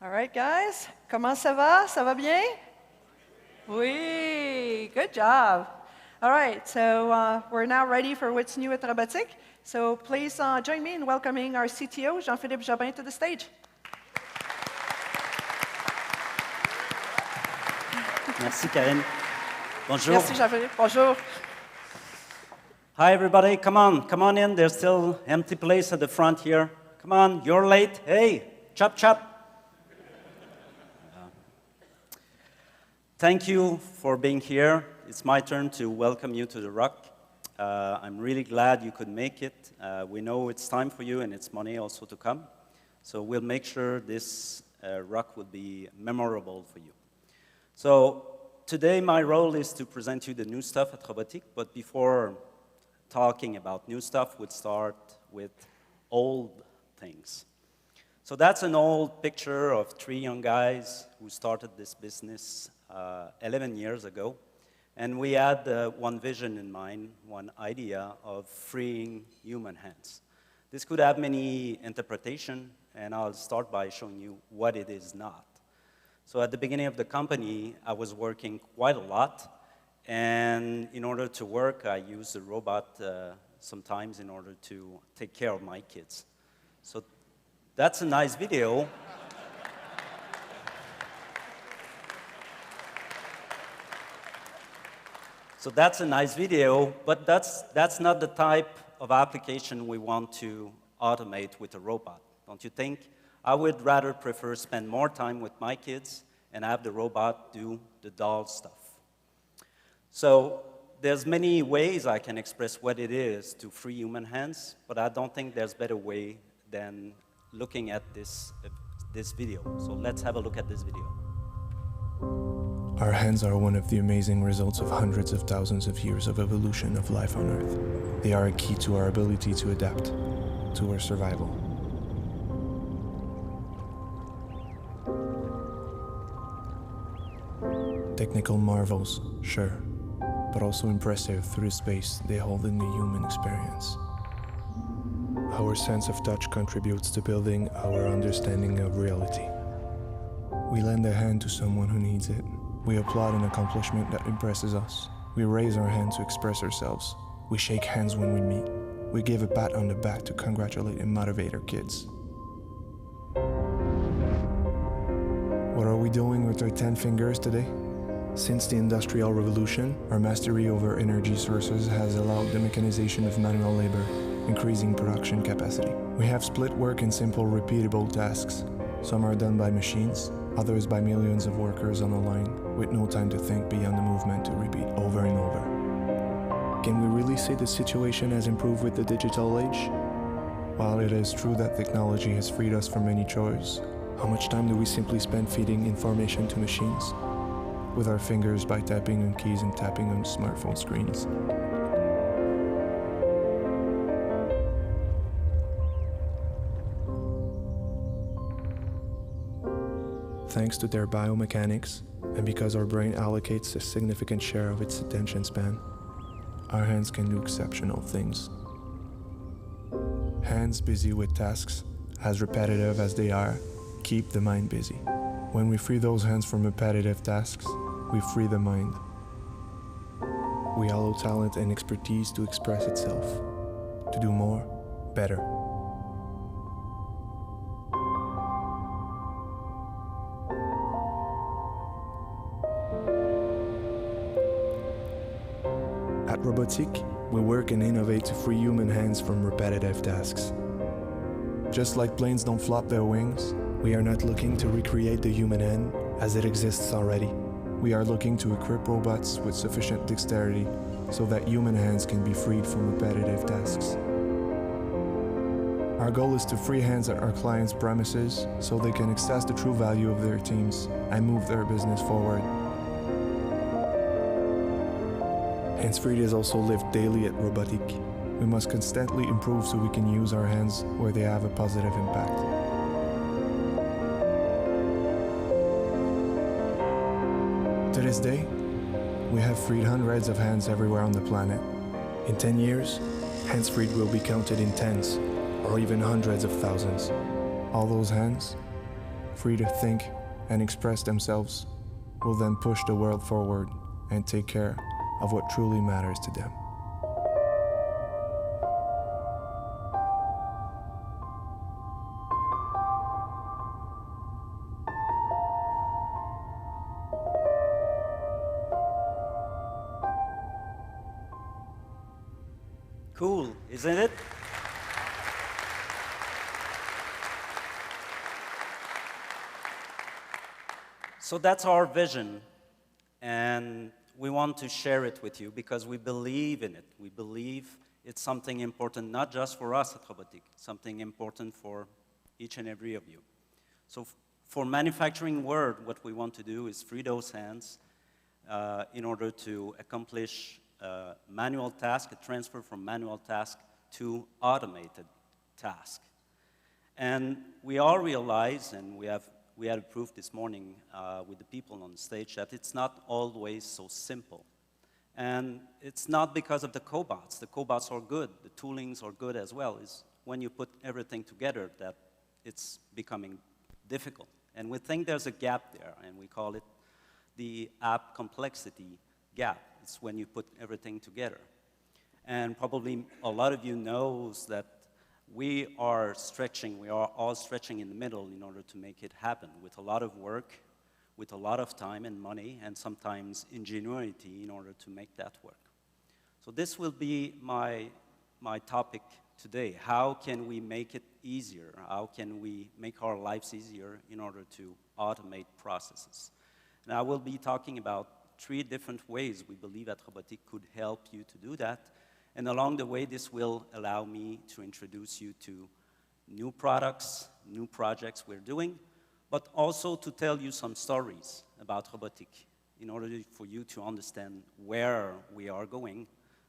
All right, guys. Comment ça va? Ça va bien? Oui, good job. All right, so we're now ready for what's new at Robotiq. So please join me in welcoming our CTO, Jean-Philippe Jobin, to the stage. Merci, Karine. Bonjour. Merci, Jean-Philippe. Bonjour. Hi, everybody. Come on in. There's still empty place at the front here. Come on, you're late. Hey, chop, chop. Thank you for being here. It's my turn to welcome you to the Rock. I'm really glad you could make it. We know it's time for you and it's money also to come. So we'll make sure this Rock will be memorable for you. So today my role is to present you the new stuff at Robotiq, but before talking about new stuff, we'll start with old things. So that's an old picture of 3 young guys who started this business 11 years ago. And we had one vision in mind, one idea of freeing human hands. This could have many interpretations, and I'll start by showing you what it is not. So at the beginning of the company, I was working quite a lot. And in order to work, I used a robot sometimes in order to take care of my kids. So that's a nice video. So that's a nice video, but that's not the type of application we want to automate with a robot, don't you think? I would rather prefer spend more time with my kids and have the robot do the doll stuff. So there's many ways I can express what it is to free human hands, but I don't think there's a better way than looking at this video. So let's have a look at this video. Our hands are one of the amazing results of hundreds of thousands of years of evolution of life on Earth. They are a key to our ability to adapt, to our survival. Technical marvels, sure, but also impressive through the space they hold in the human experience. Our sense of touch contributes to building our understanding of reality. We lend a hand to someone who needs it. We applaud an accomplishment that impresses us. We raise our hand to express ourselves. We shake hands when we meet. We give a pat on the back to congratulate and motivate our kids. What are we doing with our 10 fingers today? Since the Industrial Revolution, our mastery over energy sources has allowed the mechanization of manual labor, increasing production capacity. We have split work in simple, repeatable tasks. Some are done by machines, others by millions of workers on a line, with no time to think beyond the movement to repeat over and over. Can we really say the situation has improved with the digital age? While it is true that technology has freed us from many chores, how much time do we simply spend feeding information to machines? With our fingers by tapping on keys and tapping on smartphone screens. Thanks to their biomechanics, and because our brain allocates a significant share of its attention span, our hands can do exceptional things. Hands busy with tasks, as repetitive as they are, keep the mind busy. When we free those hands from repetitive tasks, we free the mind. We allow talent and expertise to express itself, to do more, better. At Robotiq, we work and innovate to free human hands from repetitive tasks. Just like planes don't flop their wings, we are not looking to recreate the human hand as it exists already. We are looking to equip robots with sufficient dexterity so that human hands can be freed from repetitive tasks. Our goal is to free hands at our clients' premises so they can access the true value of their teams and move their business forward. Hands-free is also lived daily at Robotiq. We must constantly improve so we can use our hands where they have a positive impact. To this day, we have freed hundreds of hands everywhere on the planet. In 10 years, hands freed will be counted in tens or even hundreds of thousands. All those hands free to think and express themselves, will then push the world forward and take care of what truly matters to them. Cool, isn't it? So that's our vision, and we want to share it with you because we believe in it. We believe it's something important, not just for us at Robotiq, something important for each and every of you. So for manufacturing world, what we want to do is free those hands in order to accomplish manual task, a transfer from manual task to automated task. And we all realize, and we had a proof this morning with the people on stage, that it's not always so simple. And it's not because of the cobots. The cobots are good, the toolings are good as well. It's when you put everything together that it's becoming difficult. And we think there's a gap there, and we call it the app complexity gap. It's when you put everything together. And probably a lot of you knows that we are all stretching in the middle in order to make it happen with a lot of work, with a lot of time and money, and sometimes ingenuity in order to make that work. So this will be my topic today. How can we make it easier? How can we make our lives easier in order to automate processes? And I will be talking about 3 different ways we believe that Robotiq could help you to do that. And along the way, this will allow me to introduce you to new products, new projects we're doing, but also to tell you some stories about Robotiq in order for you to understand where we are going,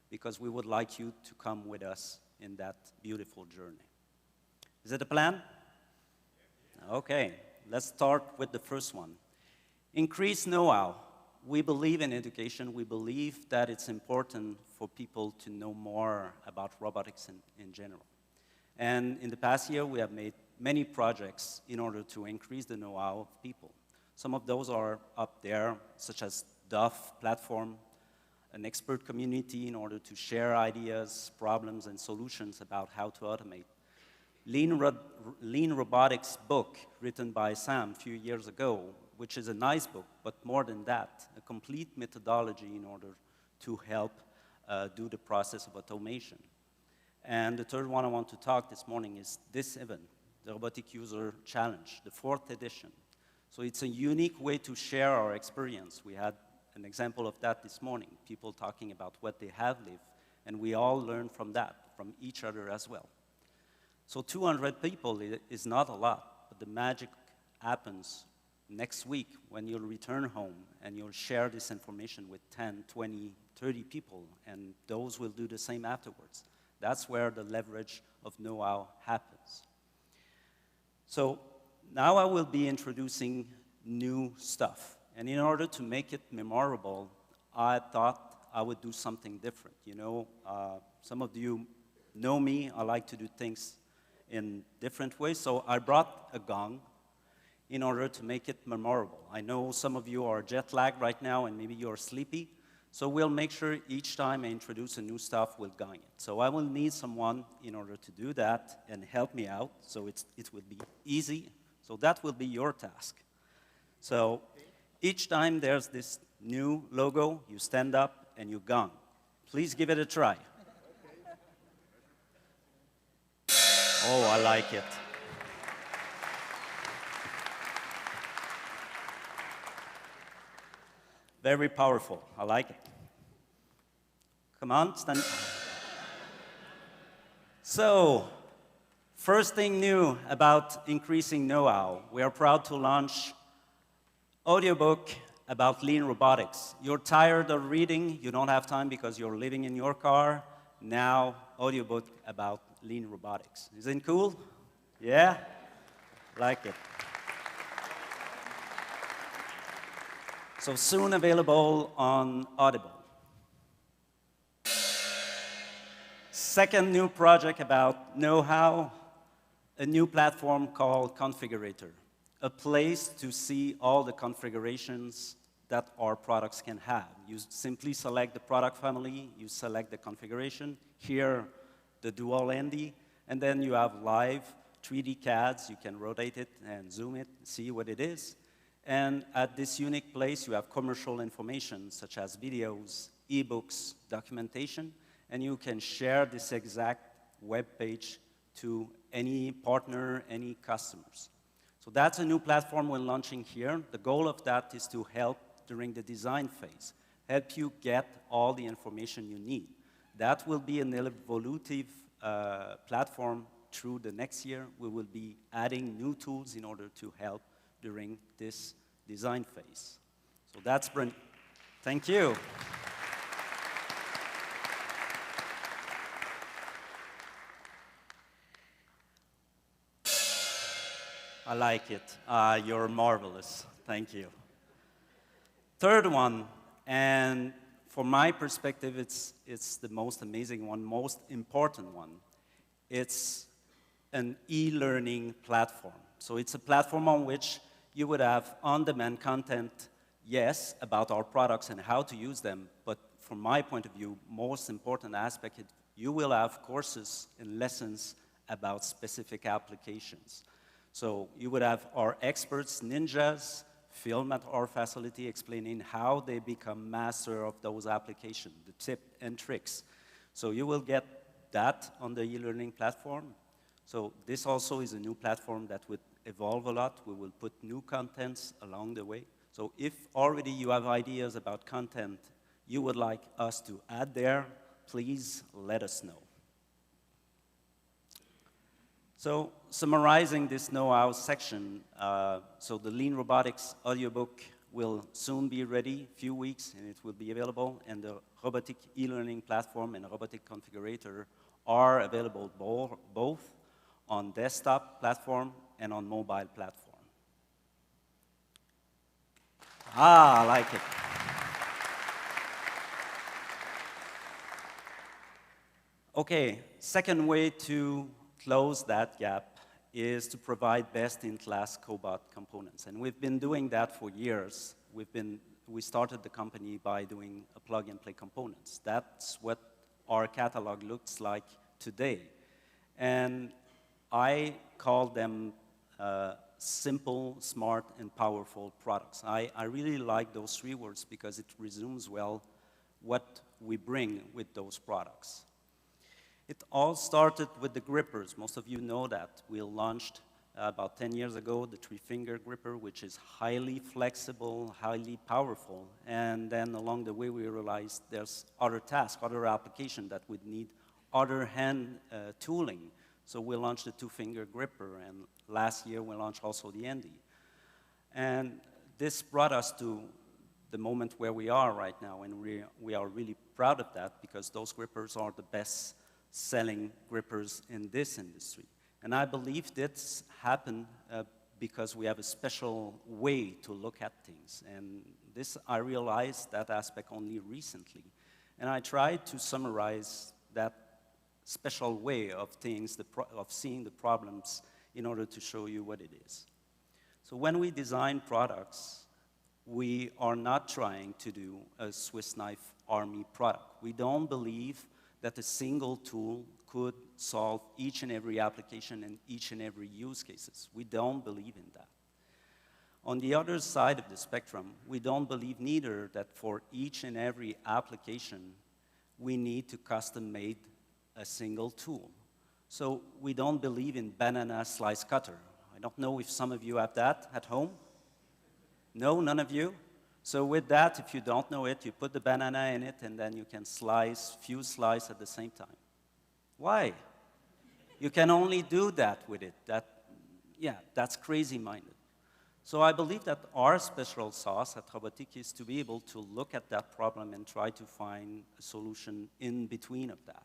because we would like you to come with us in that beautiful journey. Is it a plan? Okay, let's start with the first one. Increase know-how. We believe in education. We believe that it's important for people to know more about robotics in general. And in the past year, we have made many projects in order to increase the know-how of people. Some of those are up there, such as DOF platform, an expert community in order to share ideas, problems, and solutions about how to automate. Lean Robotics book written by Sam a few years ago, which is a nice book, but more than that, a complete methodology in order to help do the process of automation. And the third one I want to talk this morning is this event, the Robotiq User Challenge, the 4th edition. So it's a unique way to share our experience. We had an example of that this morning, people talking about what they have lived, and we all learn from that, from each other as well. So 200 people is not a lot, but the magic happens next week when you'll return home and you'll share this information with 10, 20, 30 people, and those will do the same afterwards. That's where the leverage of know-how happens. So now I will be introducing new stuff. And in order to make it memorable, I thought I would do something different. You know, some of you know me. I like to do things in different ways. So I brought a gong in order to make it memorable. I know some of you are jet lagged right now and maybe you're sleepy. So we'll make sure each time I introduce a new stuff, we'll gong it. So I will need someone in order to do that and help me out. So it will be easy. So that will be your task. So each time there's this new logo, you stand up and you gong. Please give it a try. Oh, I like it. Very powerful. I like it. Come on, stand. So, first thing new about increasing know-how. We are proud to launch audiobook about lean robotics. You're tired of reading, you don't have time because you're living in your car. Now, audiobook about lean robotics. Isn't it cool? Yeah? Like it. So soon available on Audible. Second new project about know-how, a new platform called Configurator. a place to see all the configurations that our products can have. You simply select the product family, you select the configuration, here the dual ND, and then you have live 3D CADs, you can rotate it and zoom it, see what it is. And at this unique place, you have commercial information such as videos, ebooks, documentation, and you can share this exact web page to any partner, any customers. So that's a new platform we're launching here. The goal of that is to help during the design phase, help you get all the information you need. That will be an evolutive platform through the next year. We will be adding new tools in order to help during this design phase. So that's brilliant. Thank you. I like it. You're marvelous. Thank you. Third one, and from my perspective, it's the most amazing one, most important one. It's an e-learning platform. So it's a platform on which you would have on-demand content, yes, about our products and how to use them, but from my point of view, most important aspect, you will have courses and lessons about specific applications. So you would have our experts, ninjas, film at our facility explaining how they become master of those applications, the tips and tricks. So you will get that on the e-learning platform. So this also is a new platform that would evolve a lot. We will put new contents along the way. So if already you have ideas about content you would like us to add there, please let us know. So summarizing this know-how section, so the Lean Robotics audiobook will soon be ready, few weeks, and it will be available, and the Robotiq e-learning platform and Robotiq configurator are available both on desktop platform and on mobile platform. I like it. Okay, second way to close that gap is to provide best-in-class cobot components. And we've been doing that for years. We started the company by doing a plug-and-play components. That's what our catalog looks like today. And I call them simple, smart, and powerful products. I really like those three words because it resumes well what we bring with those products. It all started with the grippers. Most of you know that. We launched about 10 years ago the three-finger gripper, which is highly flexible, highly powerful. And then along the way, we realized there's other tasks, other applications that would need other hand tooling. So we launched the two-finger gripper, and last year we launched also the ND. And this brought us to the moment where we are right now, and we are really proud of that because those grippers are the best selling grippers in this industry. And I believe this happened because we have a special way to look at things. And this, I realized that aspect only recently. And I tried to summarize that special way of things, of seeing the problems in order to show you what it is. So when we design products, we are not trying to do a Swiss knife army product. We don't believe that a single tool could solve each and every application and each and every use cases. We don't believe in that. On the other side of the spectrum, we don't believe neither that for each and every application, we need to custom-made a single tool. So we don't believe in banana slice cutter. I don't know if some of you have that at home. No, none of you? So with that, if you don't know it, you put the banana in it, and then you can slice, few slices at the same time. Why? You can only do that with it. That's crazy-minded. So I believe that our special sauce at Robotiq is to be able to look at that problem and try to find a solution in between of that.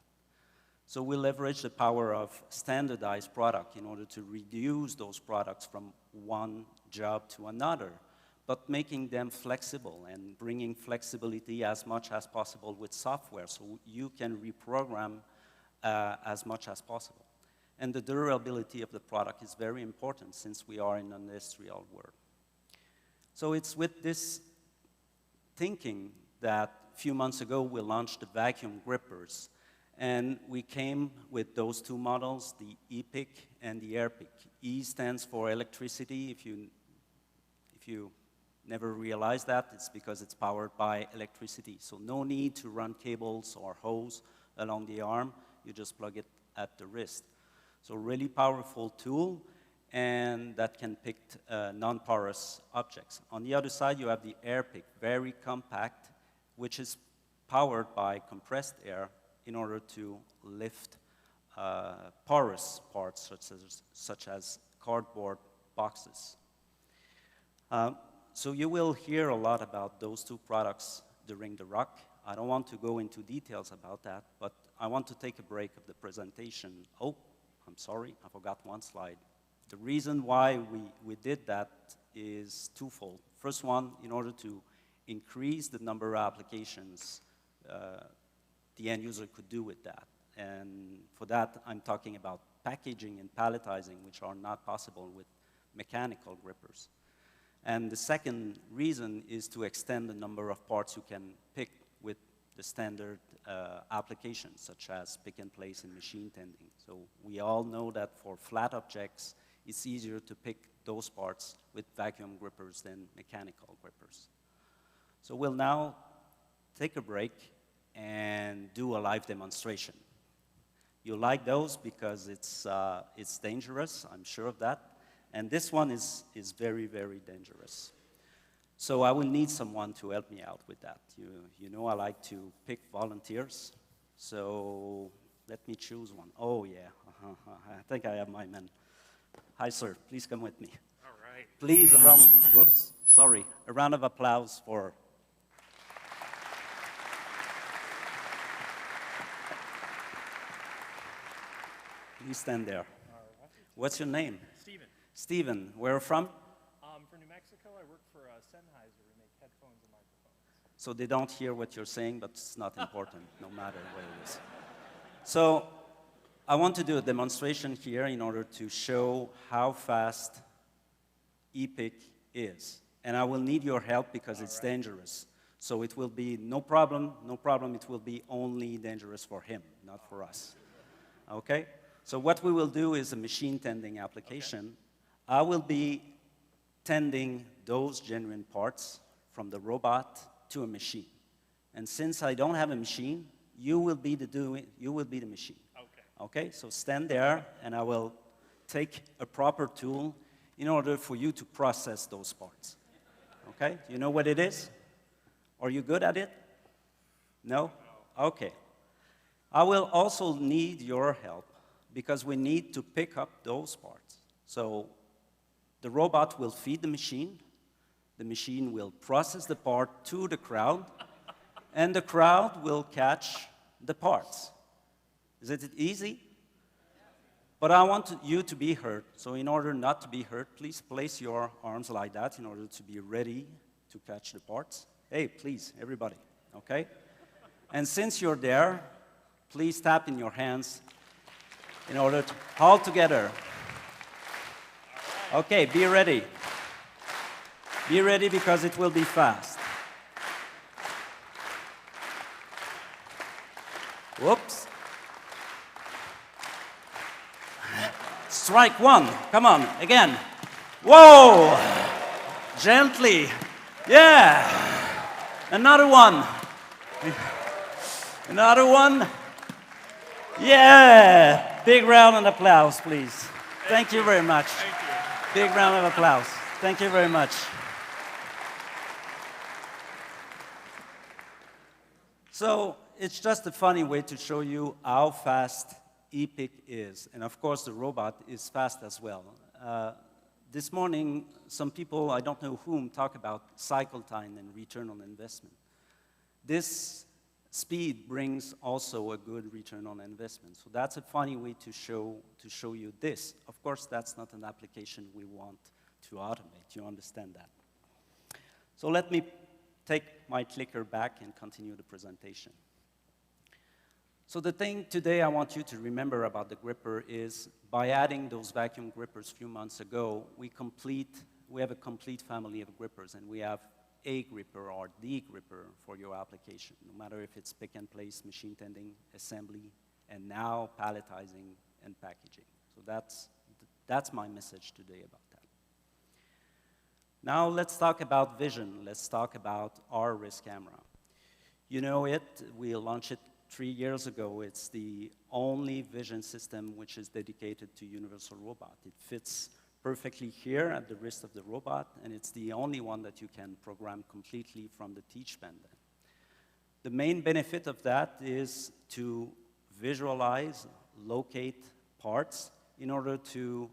So we leverage the power of standardized product in order to reduce those products from one job to another, but making them flexible and bringing flexibility as much as possible with software so you can reprogram as much as possible. And the durability of the product is very important since we are in an industrial world. So it's with this thinking that a few months ago we launched the vacuum grippers. And we came with those two models, the E-Pick and the Air-Pick. E stands for electricity. If you never realized that, it's because it's powered by electricity. So no need to run cables or hose along the arm. You just plug it at the wrist. So really powerful tool, and that can pick non-porous objects. On the other side, you have the Air-Pick, very compact, which is powered by compressed air in order to lift porous parts, such as cardboard boxes. So you will hear a lot about those two products during the ROC. I don't want to go into details about that, but I want to take a break of the presentation. Oh, I'm sorry, I forgot one slide. The reason why we did that is twofold. First one, in order to increase the number of applications the end user could do with that. And for that, I'm talking about packaging and palletizing, which are not possible with mechanical grippers. And the second reason is to extend the number of parts you can pick with the standard applications, such as pick and place and machine tending. So we all know that for flat objects, it's easier to pick those parts with vacuum grippers than mechanical grippers. So we'll now take a break and do a live demonstration. You like those because it's dangerous, I'm sure of that. And this one is very, very dangerous. So I will need someone to help me out with that. You know I like to pick volunteers. So let me choose one. Oh, yeah. I think I have my man. Hi, sir. Please come with me. All right. Please, a round of applause for... Please stand there. All right. What's your name? Steven. Steven. Where from? From New Mexico. I work for Sennheiser. We make headphones and microphones. So they don't hear what you're saying, but it's not important, no matter what it is. So I want to do a demonstration here in order to show how fast E-Pick is. And I will need your help because it's dangerous. So it will be no problem, it will be only dangerous for him, not for us. Okay? So what we will do is a machine tending application. I will be tending those genuine parts from the robot to a machine. And since I don't have a machine, you will be the machine. Okay? Okay, so stand there, and I will take a proper tool in order for you to process those parts. Okay? You know what it is? Are you good at it? No? Okay. I will also need your help because we need to pick up those parts. So the robot will feed the machine will process the part to the crowd, and the crowd will catch the parts. Is it easy? But I want you to be hurt. So in order not to be hurt, please place your arms like that in order to be ready to catch the parts. Hey, please, everybody, okay? And since you're there, please tap in your hands in order to hold together. Okay, be ready. Be ready because it will be fast. Whoops. Strike one. Come on, again. Whoa! Gently. Yeah. Another one. Another one. Yeah. Big round of applause, please. Thank you very much. Thank you. Big round of applause. Thank you very much. So it's just a funny way to show you how fast E-Pick is. And of course, the robot is fast as well. This morning, some people, I don't know whom, talk about cycle time and return on investment. This speed brings also a good return on investment. So that's a funny way to show you this. Of course, that's not an application we want to automate. You understand that. So let me take my clicker back and continue the presentation. So the thing today I want you to remember about the gripper is by adding those vacuum grippers a few months ago, we have a complete family of grippers, and we have a gripper or the gripper for your application, no matter if it's pick and place, machine tending, assembly, and now palletizing and packaging. So that's my message today about that. Now let's talk about vision. Let's talk about our wrist camera. You know it, we launched it 3 years ago. It's the only vision system which is dedicated to universal robot. It fits perfectly here at the wrist of the robot, and it's the only one that you can program completely from the teach pen. The main benefit of that is to visualize, locate parts in order to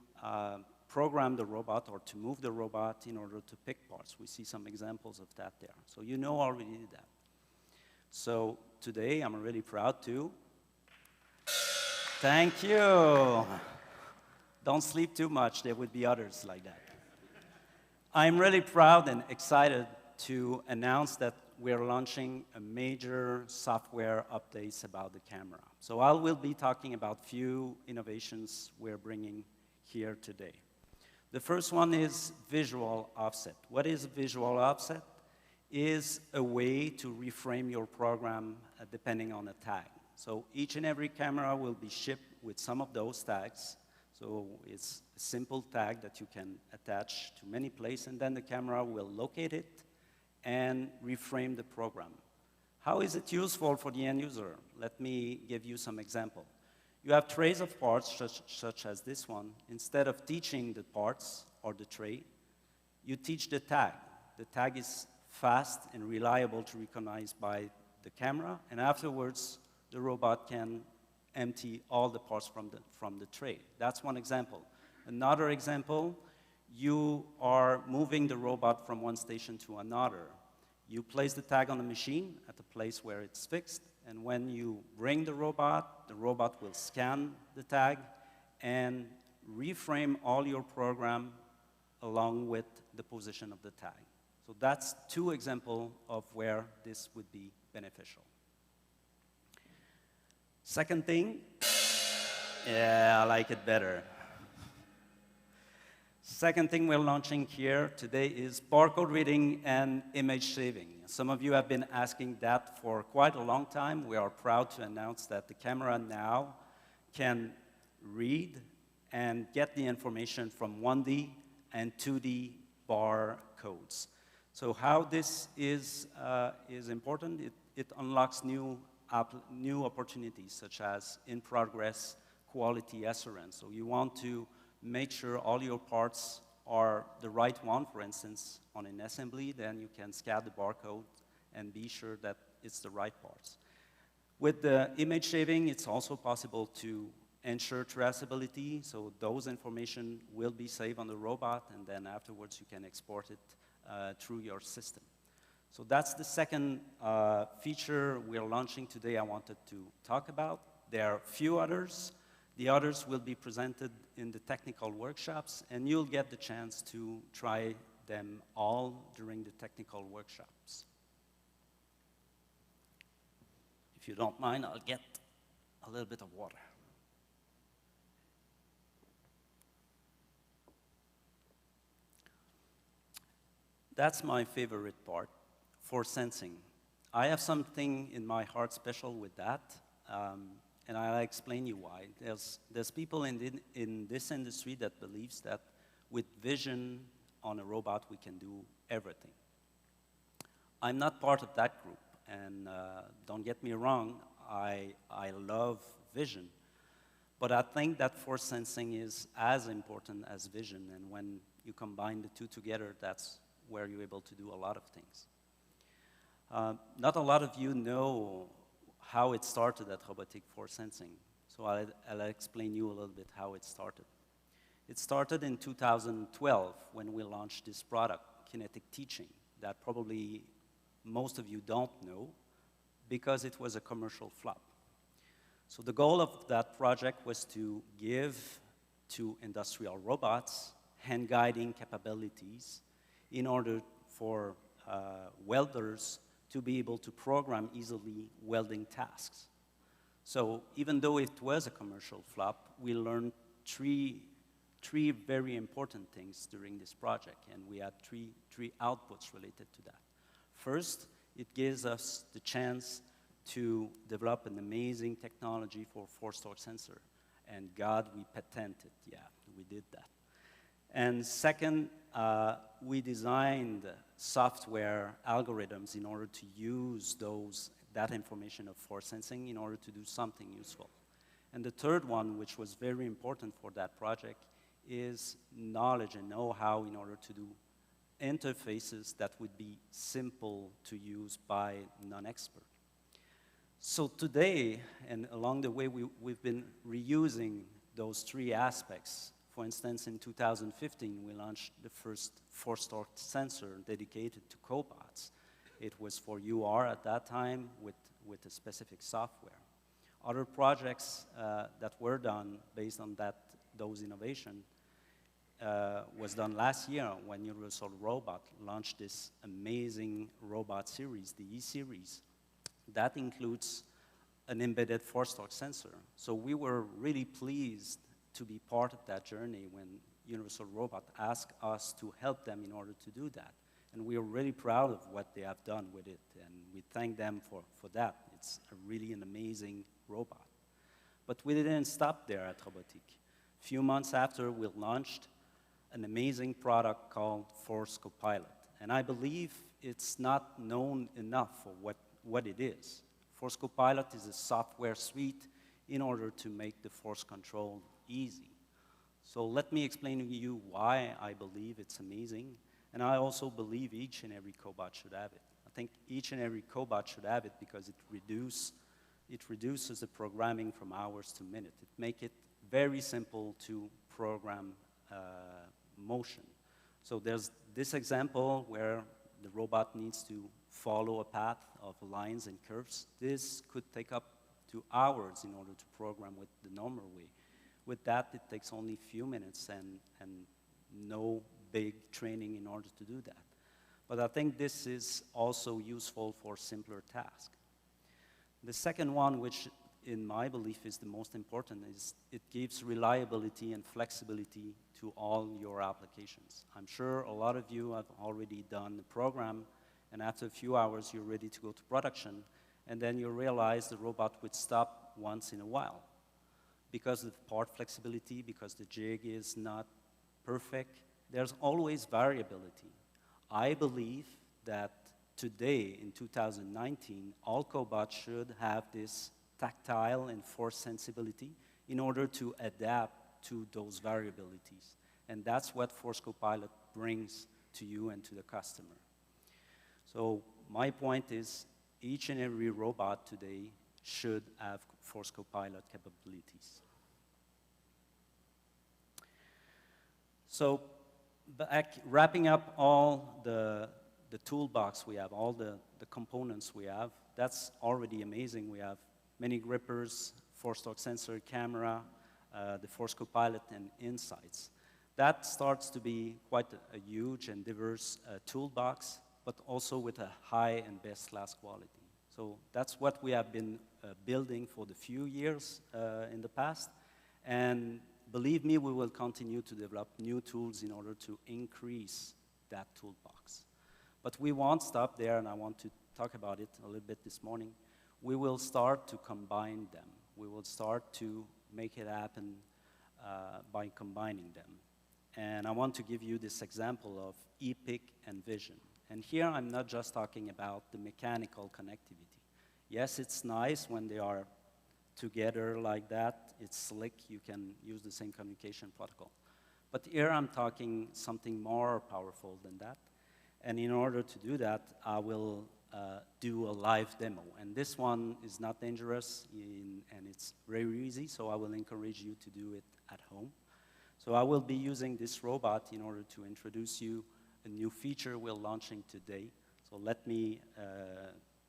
program the robot or to move the robot in order to pick parts. We see some examples of that there. So you know already that. So today I'm really proud to. Thank you. Don't sleep too much, there would be others like that. I'm really proud and excited to announce that we're launching a major software updates about the camera. So I will be talking about few innovations we're bringing here today. The first one is visual offset. What is visual offset? Is a way to reframe your program depending on a tag. So each and every camera will be shipped with some of those tags. So it's a simple tag that you can attach to many places, and then the camera will locate it and reframe the program. How is it useful for the end user? Let me give you some example. You have trays of parts, such as this one. Instead of teaching the parts or the tray, you teach the tag. The tag is fast and reliable to recognize by the camera, and afterwards, the robot can empty all the parts from the tray. That's one example. Another example, you are moving the robot from one station to another. You place the tag on the machine at the place where it's fixed, and when you bring the robot will scan the tag and reframe all your program along with the position of the tag. So that's two examples of where this would be beneficial. Second thing, yeah, I like it better. Second thing we're launching here today is barcode reading and image saving. Some of you have been asking that for quite a long time. We are proud to announce that the camera now can read and get the information from 1D and 2D barcodes. So how this is important, it unlocks new opportunities, such as in-progress quality assurance. So you want to make sure all your parts are the right one. For instance, on an assembly, then you can scan the barcode and be sure that it's the right parts. With the image saving, it's also possible to ensure traceability, so those information will be saved on the robot, and then afterwards you can export it through your system. So that's the second feature we're launching today I wanted to talk about. There are a few others. The others will be presented in the technical workshops, and you'll get the chance to try them all during the technical workshops. If you don't mind, I'll get a little bit of water. That's my favorite part. For sensing. I have something in my heart special with that, and I'll explain you why. There's people in this industry that believes that with vision on a robot we can do everything. I'm not part of that group, and don't get me wrong, I love vision, but I think that force sensing is as important as vision, and when you combine the two together, that's where you're able to do a lot of things. Not a lot of you know how it started at Robotiq for sensing, so I'll explain you a little bit how it started. It started in 2012 when we launched this product, Kinetic Teaching, that probably most of you don't know because it was a commercial flop. So the goal of that project was to give to industrial robots hand-guiding capabilities in order for welders to be able to program easily welding tasks. So even though it was a commercial flop, we learned three very important things during this project, and we had three outputs related to that. First, it gives us the chance to develop an amazing technology for force torque sensor. And God, we patented, yeah, we did that. And second, we designed software algorithms in order to use that information of force sensing in order to do something useful. And the third one, which was very important for that project, is knowledge and know-how in order to do interfaces that would be simple to use by non-expert. So today, and along the way, we've been reusing those three aspects. For instance, in 2015, we launched the first force torque sensor dedicated to cobots. It was for UR at that time with a specific software. Other projects that were done based on those innovations was done last year when Universal Robot launched this amazing robot series, the E-Series. That includes an embedded force torque sensor. So we were really pleased to be part of that journey when Universal Robot asked us to help them in order to do that. And we are really proud of what they have done with it, and we thank them for that. It's really an amazing robot. But we didn't stop there at Robotiq. A few months after, we launched an amazing product called Force Copilot. And I believe it's not known enough for what it is. Force Copilot is a software suite in order to make the force control easy. So let me explain to you why I believe it's amazing, and I also believe each and every cobot should have it. I think each and every cobot should have it because it reduces the programming from hours to minutes. It makes it very simple to program motion. So there's this example where the robot needs to follow a path of lines and curves. This could take up to hours in order to program with the normal way. With that, it takes only a few minutes and no big training in order to do that. But I think this is also useful for simpler tasks. The second one, which in my belief is the most important, is it gives reliability and flexibility to all your applications. I'm sure a lot of you have already done the program, and after a few hours, you're ready to go to production, and then you realize the robot would stop once in a while because of part flexibility, because the jig is not perfect. There's always variability. I believe that today, in 2019, all cobots should have this tactile and force sensibility in order to adapt to those variabilities. And that's what Force Copilot brings to you and to the customer. So my point is, each and every robot today should have Force Copilot capabilities. So wrapping up all the toolbox we have, all the components we have, that's already amazing. We have many grippers, force torque sensor, camera, the Force Copilot, and insights. That starts to be quite a huge and diverse toolbox, but also with a high and best class quality. So that's what we have been building for the few years in the past. And believe me, we will continue to develop new tools in order to increase that toolbox. But we won't stop there, and I want to talk about it a little bit this morning. We will start to combine them. We will start to make it happen by combining them. And I want to give you this example of EPIC and Vision. And here I'm not just talking about the mechanical connectivity. Yes, it's nice when they are together like that. It's slick. You can use the same communication protocol. But here I'm talking something more powerful than that. And in order to do that, I will do a live demo. And this one is not dangerous, and it's very easy, so I will encourage you to do it at home. So I will be using this robot in order to introduce you a new feature we're launching today. So let me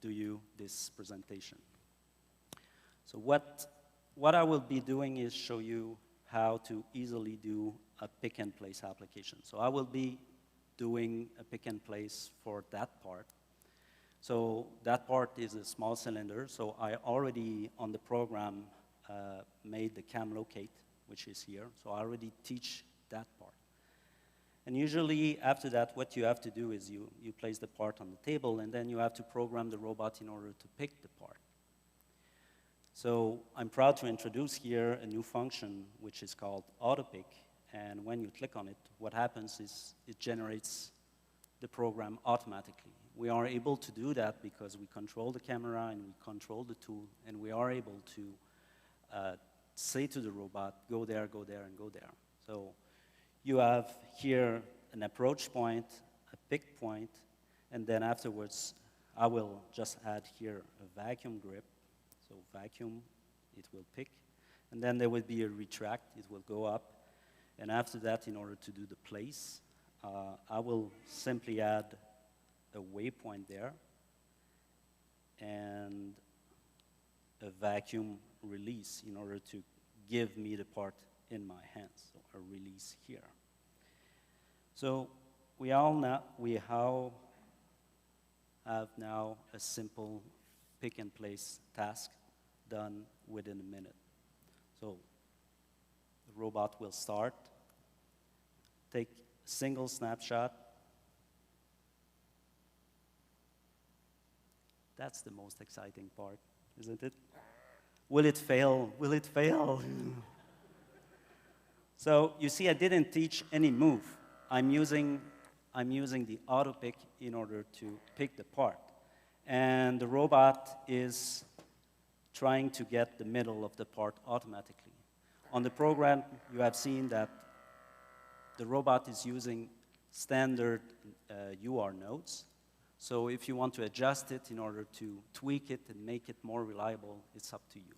do you this presentation. So what I will be doing is show you how to easily do a pick and place application. So I will be doing a pick and place for that part. So that part is a small cylinder. So I already, on the program, made the cam locate. which is here. So I already teach that part. And usually after that, what you have to do is you place the part on the table, and then you have to program the robot in order to pick the part. So I'm proud to introduce here a new function which is called Autopick. And when you click on it, what happens is it generates the program automatically. We are able to do that because we control the camera and we control the tool, and we are able to say to the robot, go there, and go there. So you have here an approach point, a pick point, and then afterwards, I will just add here a vacuum grip. So vacuum, it will pick. And then there will be a retract, it will go up. And after that, in order to do the place, I will simply add a waypoint there and a vacuum release in order to give me the part in my hands, so a release here. So we have now a simple pick and place task done within a minute. So the robot will start, take a single snapshot. That's the most exciting part, isn't it? Will it fail? Will it fail? So you see, I didn't teach any move. I'm using the auto pick in order to pick the part. And the robot is trying to get the middle of the part automatically. On the program, you have seen that the robot is using standard UR nodes. So if you want to adjust it in order to tweak it and make it more reliable, it's up to you.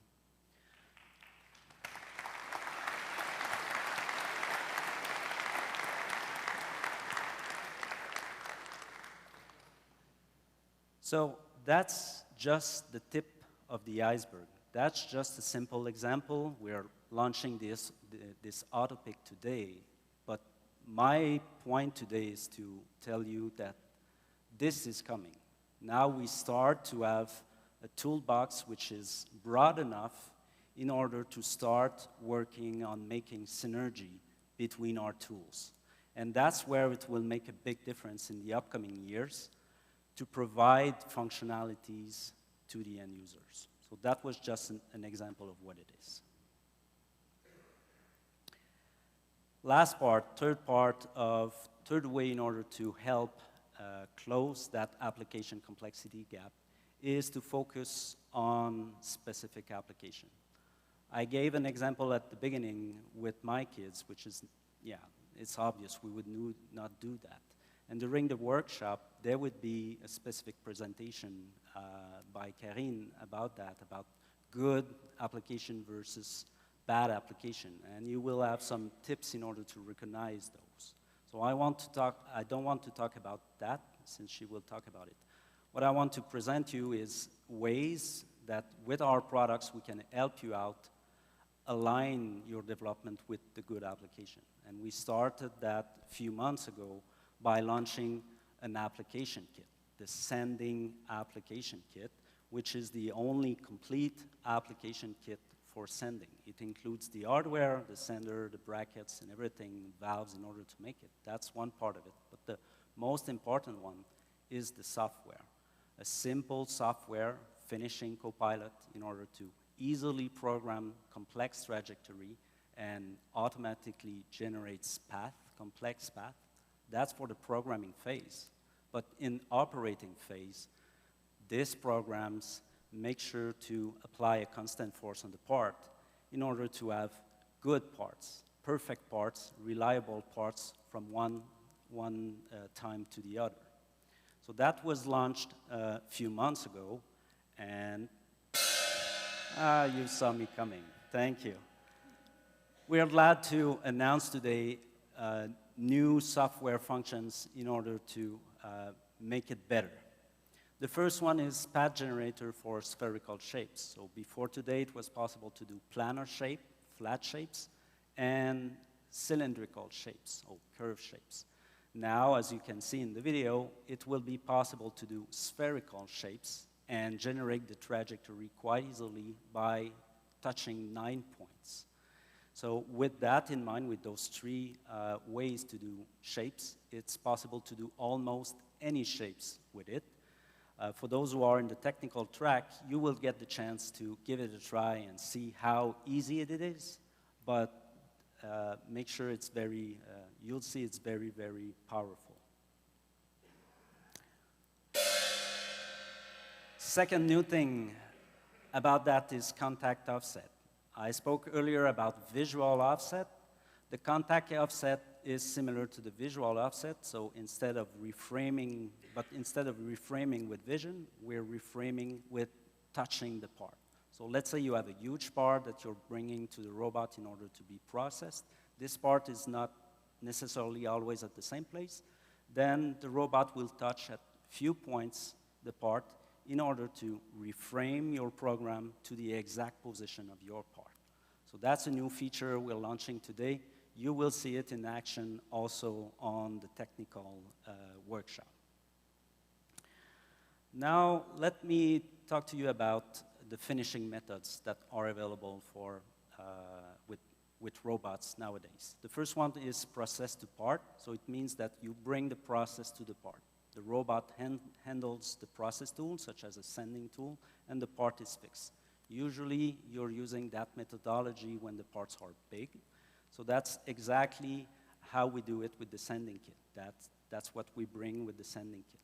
So that's just the tip of the iceberg. That's just a simple example. We're launching this AutoPick today, but my point today is to tell you that this is coming. Now we start to have a toolbox which is broad enough in order to start working on making synergy between our tools. And that's where it will make a big difference in the upcoming years to provide functionalities to the end users. So that was just an example of what it is. Last part, third way in order to help close that application complexity gap is to focus on specific application. I gave an example at the beginning with my kids, which is, yeah, it's obvious we would not do that. And during the workshop, there would be a specific presentation by Karine about that, about good application versus bad application. And you will have some tips in order to recognize those. So I don't want to talk about that, since she will talk about it. What I want to present you is ways that with our products we can help you out, align your development with the good application. And we started that a few months ago by launching an application kit, the Sending Application Kit, which is the only complete application kit for sending. It includes the hardware, the sender, the brackets, and everything, valves in order to make it. That's one part of it. But the most important one is the software. A simple software finishing Copilot in order to easily program complex trajectory and automatically generates path, complex path. That's for the programming phase. But in operating phase, these programs make sure to apply a constant force on the part in order to have good parts, perfect parts, reliable parts from one time to the other. So that was launched a few months ago, and you saw me coming. Thank you. We are glad to announce today new software functions in order to make it better. The first one is path generator for spherical shapes. So before today, it was possible to do planar shape, flat shapes, and cylindrical shapes, or curved shapes. Now, as you can see in the video, it will be possible to do spherical shapes and generate the trajectory quite easily by touching 9 points. So with that in mind, with those three ways to do shapes, it's possible to do almost any shapes with it. For those who are in the technical track, you will get the chance to give it a try and see how easy it is, but make sure it's very, you'll see it's very, very powerful. Second new thing about that is contact offset. I spoke earlier about visual offset. The contact offset is similar to the visual offset, so instead of reframing with vision, we're reframing with touching the part. So let's say you have a huge part that you're bringing to the robot in order to be processed. This part is not necessarily always at the same place. Then the robot will touch at few points the part in order to reframe your program to the exact position of your part. So that's a new feature we're launching today. You will see it in action also on the technical workshop. Now, let me talk to you about the finishing methods that are available for, with robots nowadays. The first one is process to part, so it means that you bring the process to the part. The robot handles the process tool, such as a sanding tool, and the part is fixed. Usually, you're using that methodology when the parts are big. So that's exactly how we do it with the sanding kit. That's what we bring with the sanding kit.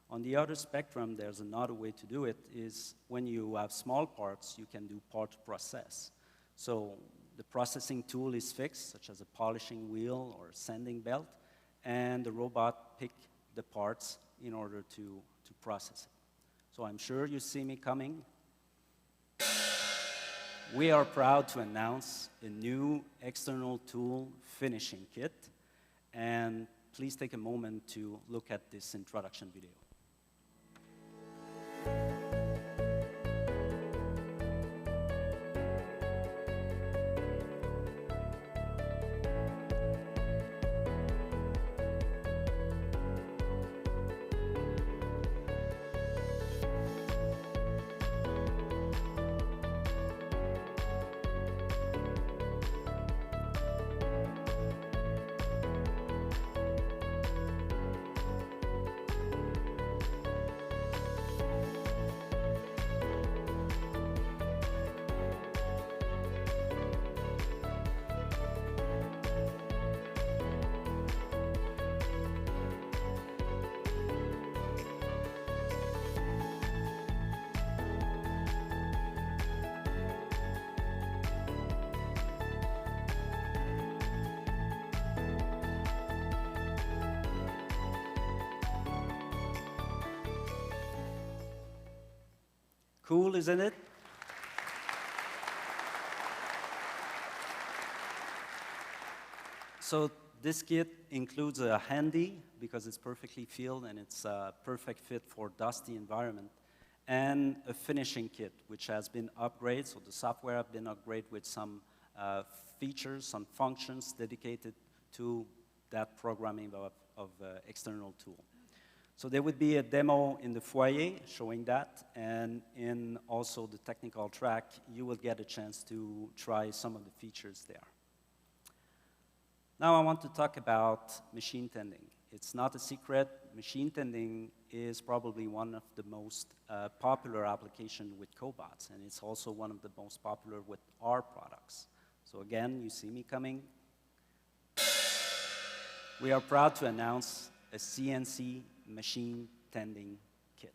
On the other spectrum, there's another way to do it, is when you have small parts, you can do part process. So the processing tool is fixed, such as a polishing wheel or a sanding belt, and the robot picks the parts in order to process it. So I'm sure you see me coming. We are proud to announce a new external tool finishing kit, and please take a moment to look at this introduction video. Cool, isn't it? So this kit includes a handy, because it's perfectly filled and it's a perfect fit for dusty environment, and a finishing kit, which has been upgraded. So the software has been upgraded with some features, some functions dedicated to that programming of external tool. So there would be a demo in the foyer showing that, and in also the technical track, you will get a chance to try some of the features there. Now I want to talk about machine tending. It's not a secret. Machine tending is probably one of the most popular applications with cobots, and it's also one of the most popular with our products. So again, you see me coming. We are proud to announce a CNC machine tending kit.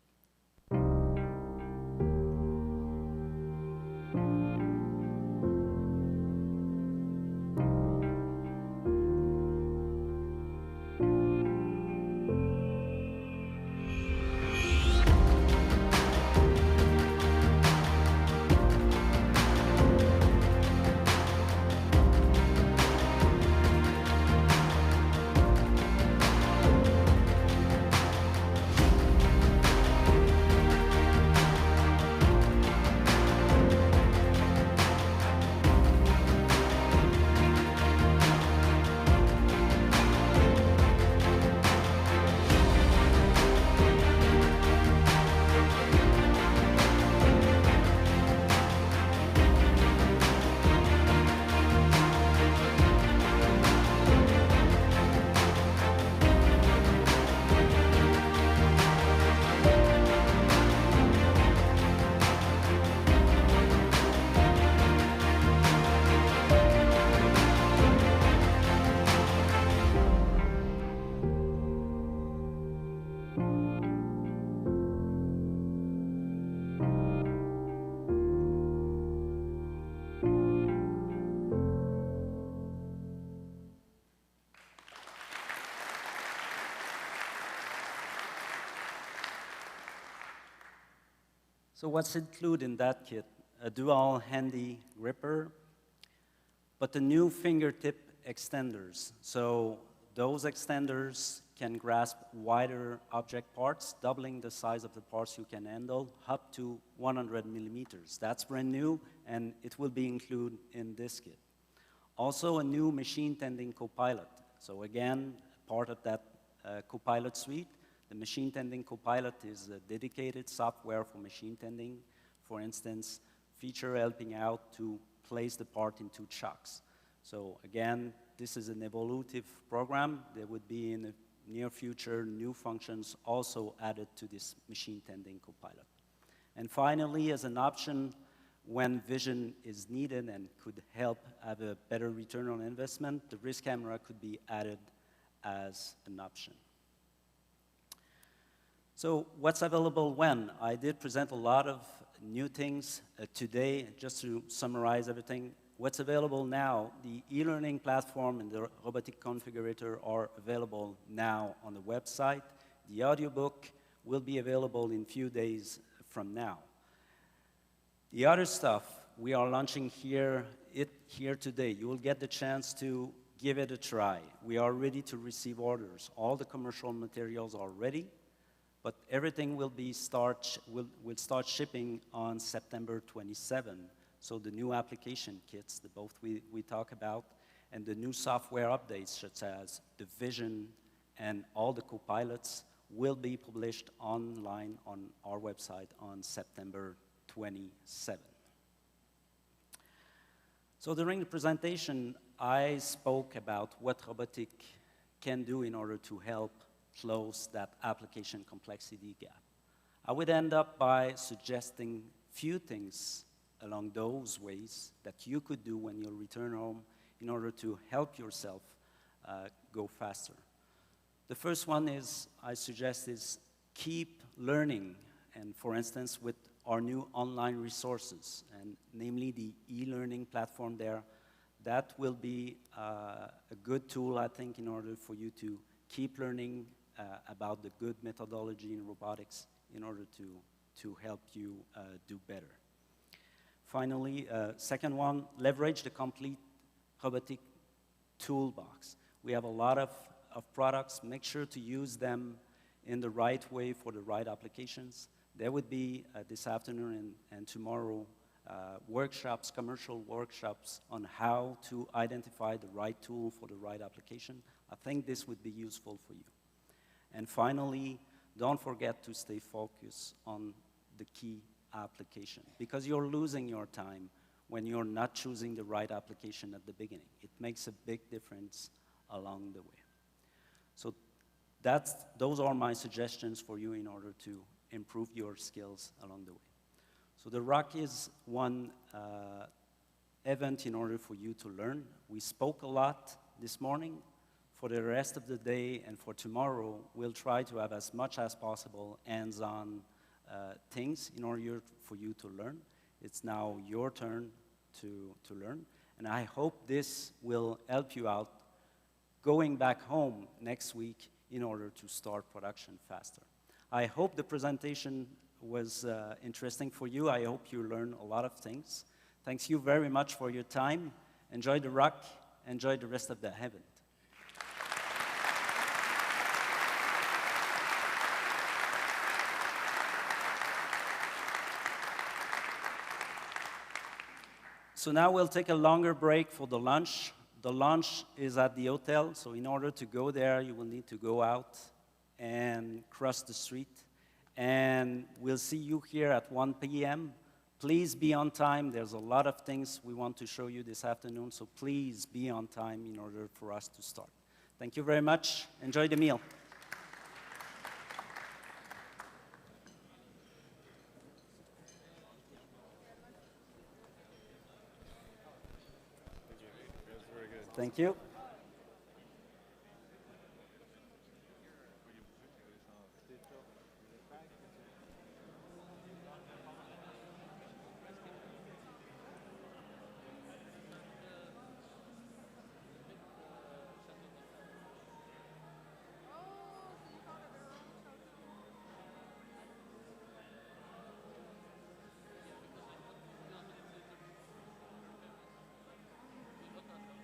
So what's included in that kit? A dual handy gripper, but the new fingertip extenders. So those extenders can grasp wider object parts, doubling the size of the parts you can handle, up to 100 millimeters. That's brand new, and it will be included in this kit. Also, a new machine tending copilot. So again, part of that copilot suite. The machine tending copilot is a dedicated software for machine tending. For instance, feature helping out to place the part into chocks. So again, this is an evolutive program. There would be in the near future new functions also added to this machine tending copilot. And finally, as an option, when vision is needed and could help have a better return on investment, the wrist camera could be added as an option. So what's available when? I did present a lot of new things today. Just to summarize everything, what's available now, the e-learning platform and the Robotiq configurator are available now on the website. The audiobook will be available in a few days from now. The other stuff we are launching here today. You will get the chance to give it a try. We are ready to receive orders. All the commercial materials are ready, but everything will start shipping on September 27. So the new application kits, the both we talk about, and the new software updates such as the vision and all the copilots will be published online on our website on September 27. So during the presentation, I spoke about what Robotiq can do in order to help close that application complexity gap. I would end up by suggesting few things along those ways that you could do when you return home in order to help yourself go faster. The first one I suggest is keep learning, and for instance, with our new online resources, and namely the e-learning platform there, that will be a good tool, I think, in order for you to keep learning about the good methodology in robotics in order to help you do better. Finally, second one, leverage the complete Robotiq toolbox. We have a lot of products. Make sure to use them in the right way for the right applications. There would be this afternoon and tomorrow workshops, commercial workshops on how to identify the right tool for the right application. I think this would be useful for you. And finally, don't forget to stay focused on the key application, because you're losing your time when you're not choosing the right application at the beginning. It makes a big difference along the way. So those are my suggestions for you in order to improve your skills along the way. So the ROC is one event in order for you to learn. We spoke a lot this morning. For the rest of the day and for tomorrow, we'll try to have as much as possible hands-on things in order for you to learn. It's now your turn to learn. And I hope this will help you out going back home next week in order to start production faster. I hope the presentation was interesting for you. I hope you learned a lot of things. Thanks you very much for your time. Enjoy the ROC. Enjoy the rest of the event. So now we'll take a longer break for the lunch. The lunch is at the hotel, so in order to go there, you will need to go out and cross the street. And we'll see you here at 1 p.m. Please be on time. There's a lot of things we want to show you this afternoon, so please be on time in order for us to start. Thank you very much. Enjoy the meal. Thank you.